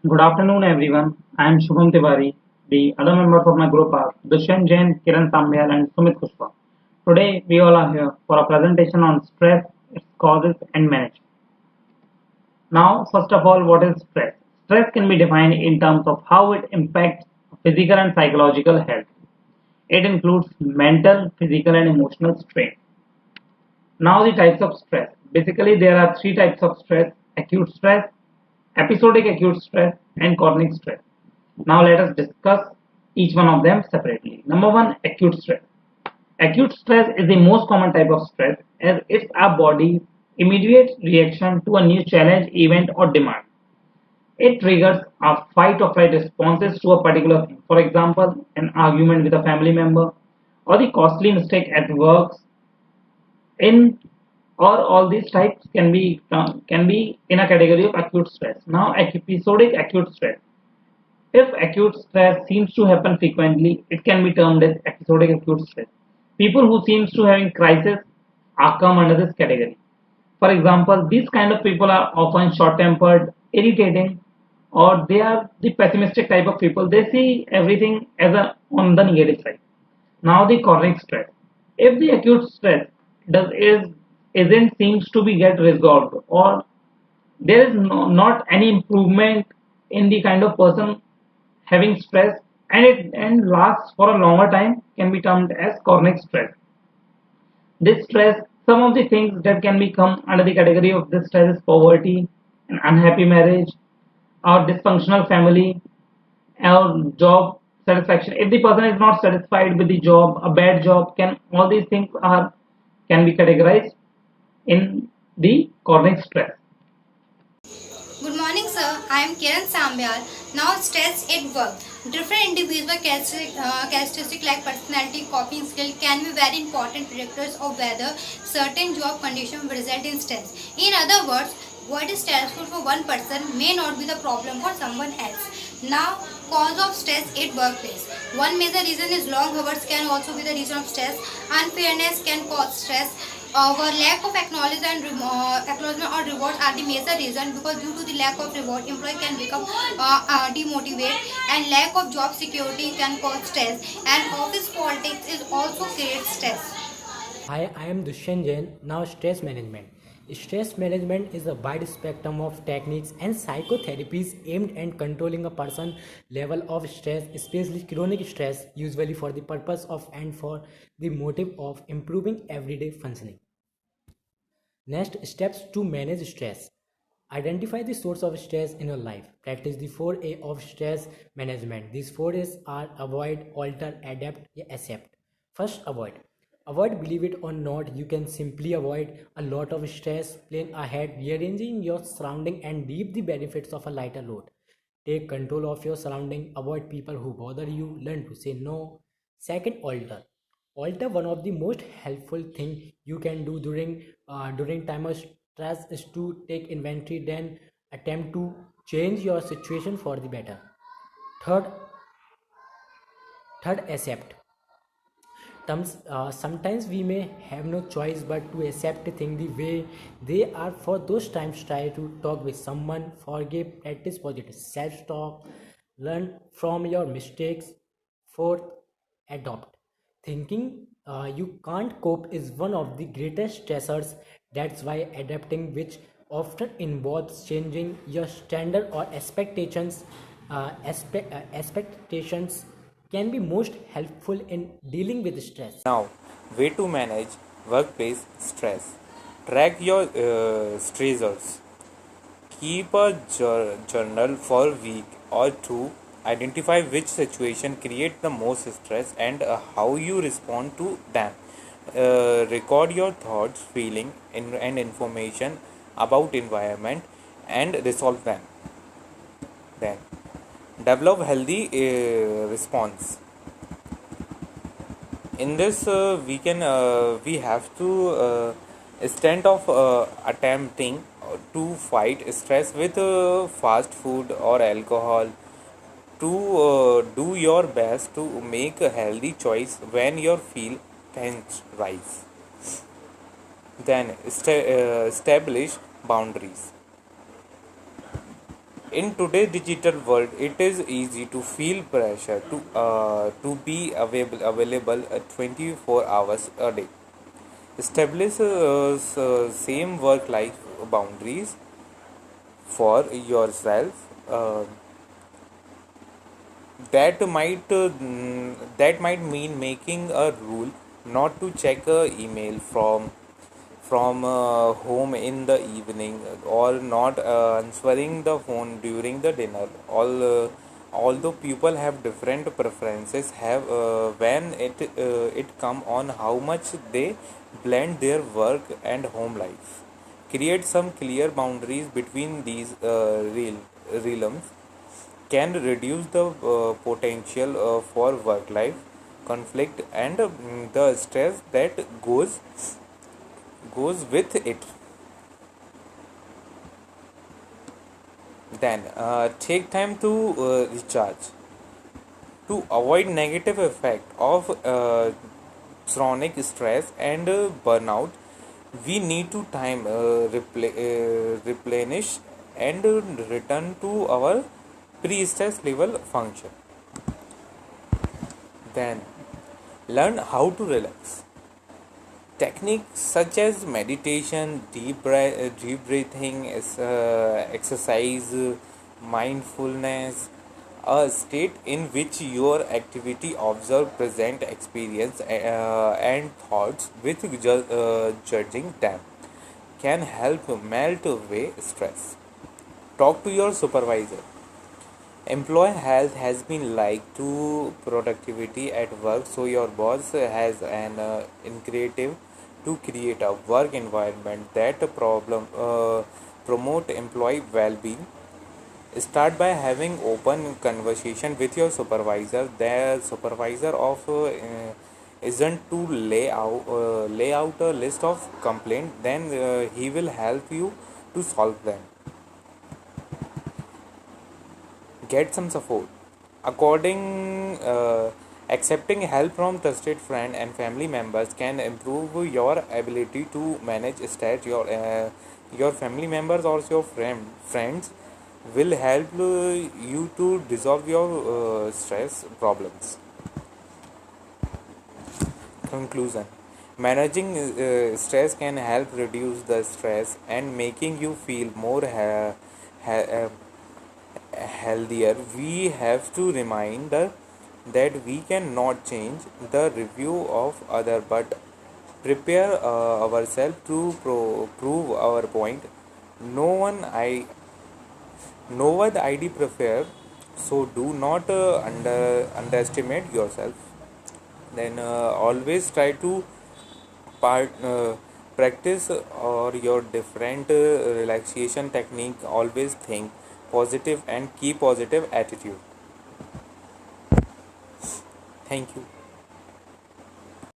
Good afternoon, everyone. I am Shubham Tiwari. The other members of my group are Dushyant Jain, Kiran Sambyal, and Sumit Kushwa. Today, we all are here for a presentation on stress, its causes, and management. Now, first of all, what is stress? Stress can be defined in terms of how it impacts physical and psychological health. It includes mental, physical, and emotional strain. Now, the types of stress. Basically, there are three types of stress: acute stress, episodic acute stress, and chronic stress. Now, let us discuss each one of them separately. Number one, acute stress. Acute stress is the most common type of stress as it's our body's immediate reaction to a new challenge, event, or demand. It triggers our fight or flight responses to a particular thing. For example, an argument with a family member, or the costly mistake at work, in or all these types can be in a category of acute stress. Now, episodic acute stress. If acute stress seems to happen frequently, it can be termed as episodic acute stress. People who seems to having crisis are come under this category. For example, these kind of people are often short-tempered, irritating, or they are the pessimistic type of people. They see everything as a on the negative side. Now the chronic stress. If the acute stress does is isn't seems to be get resolved, or there is not any improvement in the kind of person having stress, and it and lasts for a longer time, can be termed as chronic stress. This stress, some of the things that can become under the category of this stress is poverty, an unhappy marriage, or dysfunctional family, or job satisfaction. If the person is not satisfied with the job, a bad job, can all these things are can be categorized in the chronic stress. Good morning, sir. I am Kiran Sambyal. Now, stress at work. Different individual characteristics like personality, coping skill can be very important predictors of whether certain job condition will result in stress. In other words, what is stressful for one person may not be the problem for someone else. Now, cause of stress at workplace. One major reason is long hours can also be the reason of stress. Unfairness can cause stress. Our lack of acknowledgement or rewards are the major reason, because due to the lack of reward, employee can become demotivated, and lack of job security can cause stress, and office politics is also create stress. Hi, I am Dushyant Jain. Now, stress management. Stress management is a wide spectrum of techniques and psychotherapies aimed at controlling a person's level of stress, especially chronic stress, usually for the purpose of and for the motive of improving everyday functioning. Next, steps to manage stress. Identify the source of stress in your life. Practice the 4A of stress management. These 4A's are avoid, alter, adapt, accept. First, avoid. Avoid, believe it or not, you can simply avoid a lot of stress, plan ahead, rearranging your surrounding and reap the benefits of a lighter load. Take control of your surrounding, avoid people who bother you, learn to say no. Second, alter. Alter, one of the most helpful thing you can do during time of stress is to take inventory, then attempt to change your situation for the better. Third, accept. Sometimes we may have no choice but to accept things the way they are. For those times, try to talk with someone, forgive, practice positive self-talk, learn from your mistakes. Fourth, adopt. Thinking you can't cope is one of the greatest stressors. That's why adapting, which often involves changing your standard or expectations, can be most helpful in dealing with stress. Now, way to manage workplace stress. Track your stressors. Keep a journal for a week or two. Identify which situation create the most stress and how you respond to them. Record your thoughts, feeling, and information about environment and resolve them. Then develop healthy response. In this, we have to instead of attempting to fight stress with fast food or alcohol, to do your best to make a healthy choice when your feel tense rise. Then establish boundaries. In today's digital world, it is easy to feel pressure to be available 24 hours a day. Establish same work life boundaries for yourself. That might mean making a rule not to check a email from home in the evening, or not answering the phone during the dinner. Although people have different preferences, have when it come on how much they blend their work and home life. Create some clear boundaries between these realms can reduce the potential for work life conflict and the stress that goes with it. Then take time to recharge. To avoid negative effect of chronic stress and burnout, we need to time replenish and return to our pre-stress level function. Then learn how to relax. Techniques such as meditation, deep breathing, exercise, mindfulness, a state in which your activity observe present experience and thoughts with judging them, can help melt away stress. Talk to your supervisor. Employee health has been like to productivity at work, so your boss has an initiative to create a work environment that promote employee well-being. Start by having open conversation with your supervisor. The supervisor of isn't to lay out a list of complaints, then he will help you to solve them. Get some support. According Accepting help from trusted friend and family members can improve your ability to manage stress. Your family members or your friends will help you to resolve your stress problems. Conclusion: managing stress can help reduce the stress and making you feel more ha- healthier. We have to remind that we cannot change the review of other, but prepare ourselves to prove our point. No one I no one ID prefer, so do not underestimate yourself. Then always try to part practice or your different relaxation technique. Always think positive and keep positive attitude. Thank you.